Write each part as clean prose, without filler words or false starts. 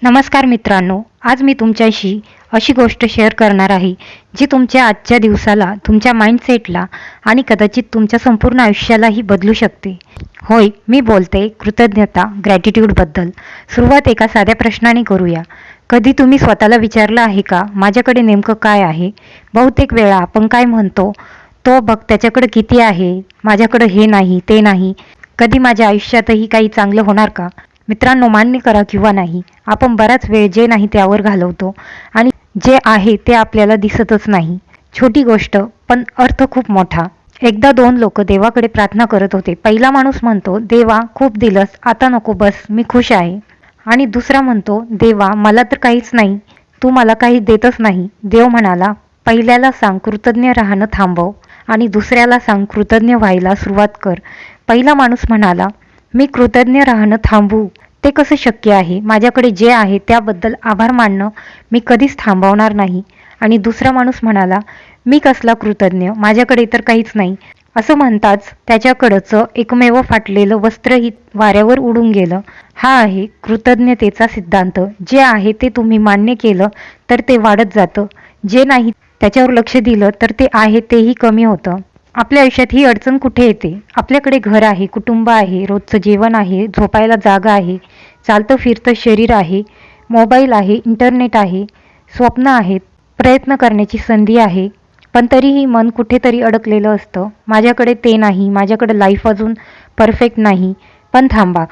नमस्कार मित्रांनो, आज मी तुमच्याशी अशी गोष्ट शेअर करणार आहे जी तुमच्या आजच्या दिवसाला, तुमच्या माइंडसेटला आणि कदाचित तुमच्या संपूर्ण आयुष्यालाही बदलू शकते. होय, मी बोलते कृतज्ञता, ग्रॅटिट्यूडबद्दल. सुरुवात एका साध्या प्रश्नाने करूया. कधी तुम्ही स्वतःला विचारलं आहे का, माझ्याकडे नेमकं काय आहे? बहुतेक वेळा आपण काय म्हणतो, तो बघ त्याच्याकडे किती आहे, माझ्याकडे हे नाही, ते नाही. कधी माझ्या आयुष्यातही काही चांगलं होणार का? मित्रांनो, मान्य करा किंवा नाही, आपण बराच वेळ जे नाही त्यावर घालवतो आणि जे आहे ते आपल्याला दिसतच नाही. छोटी गोष्ट पण अर्थ खूप मोठा. एकदा दोन लोक देवाकडे प्रार्थना करत होते. पहिला माणूस म्हणतो, देवा खूप दिलंस, आता नको, बस मी खुश आहे. आणि दुसरा म्हणतो, देवा मला तर काहीच नाही, तू मला काही देतच नाही. देव म्हणाला, पहिल्याला सांग कृतज्ञ राहणं थांबव आणि दुसऱ्याला सांग कृतज्ञ व्हायला सुरुवात कर. पहिला माणूस म्हणाला, मी कृतज्ञ राहणं थांबवू ते कसं शक्य आहे? माझ्याकडे जे आहे त्याबद्दल आभार मानणं मी कधीच थांबवणार नाही. आणि दुसरा माणूस म्हणाला, मी कसला कृतज्ञ, माझ्याकडे तर काहीच नाही. असं म्हणताच त्याच्याकडचं एकमेव फाटलेलं वस्त्रही वाऱ्यावर उडून गेलं. हा आहे कृतज्ञतेचा सिद्धांत. जे आहे ते तुम्ही मान्य केलं तर ते वाढत जातं. जे नाही त्याच्यावर लक्ष दिलं तर ते आहे तेही कमी होतं. आपल्या आयुष्यात ही अडचण कुठे येते? आपल्याकडे घर आहे, कुटुंब आहे, रोजचं जेवण आहे, झोपायला जागा आहे, चालतं फिरतं शरीर आहे, मोबाईल आहे, इंटरनेट आहे, स्वप्न आहेत, प्रयत्न करण्याची संधी आहे. पण तरीही मन कुठेतरी अडकलेलं असतं. माझ्याकडे ते नाही, माझ्याकडे लाईफ अजून परफेक्ट नाही. पण थांबा,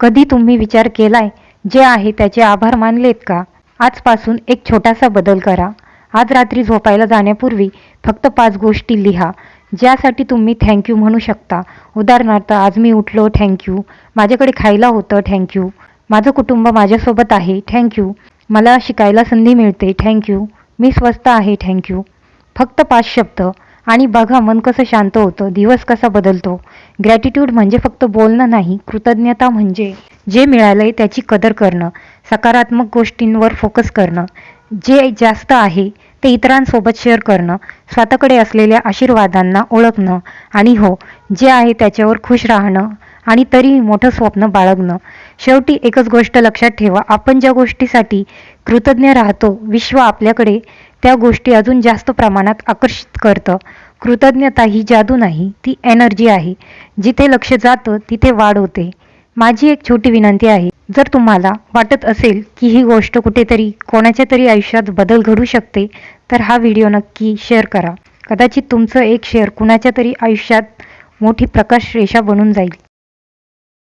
कधी तुम्ही विचार केलाय, जे आहे त्याचे आभार मानलेत का? आजपासून एक छोटासा बदल करा. आज रात्री झोपायला जाण्यापूर्वी फक्त 5 गोष्टी लिहा ज्यासाठी तुम्ही थँक्यू म्हणू शकता. उदाहरणार्थ, आज मी उठलो, थँक्यू. माझ्याकडे खायला होतं, थँक्यू. माझं कुटुंब माझ्यासोबत आहे, थँक्यू. मला शिकायला संधी मिळते, थँक्यू. मी स्वस्थ आहे, थँक्यू. फक्त 5 शब्द आणि बघा मन कसं शांत होतं, दिवस कसा बदलतो. ग्रॅटिट्यूड म्हणजे फक्त बोलणं नाही. कृतज्ञता म्हणजे जे मिळालंय त्याची कदर करणं, सकारात्मक गोष्टींवर फोकस करणं, जे जास्त आहे ते इतरांसोबत शेअर करणं, स्वतःकडे असलेल्या आशीर्वादांना ओळखणं आणि हो, जे आहे त्याच्यावर खुश राहणं आणि तरीही मोठं स्वप्न बाळगणं. शेवटी एकच गोष्ट लक्षात ठेवा, आपण ज्या गोष्टीसाठी कृतज्ञ राहतो, विश्व आपल्याकडे त्या गोष्टी अजून जास्त प्रमाणात आकर्षित करतं. कृतज्ञता ही जादू नाही, ती एनर्जी आहे. जिथे लक्ष जातं तिथे वाढ होते. माझी एक छोटी विनंती आहे, जर तुम्हाला वाटत असेल की ही गोष्ट कुठेतरी कोणाच्या तरी आयुष्यात बदल घडू शकते, तर हा व्हिडिओ नक्की शेअर करा. कदाचित तुमचं एक शेअर कुणाच्या तरी आयुष्यात मोठी प्रकाश रेषा बनून जाईल.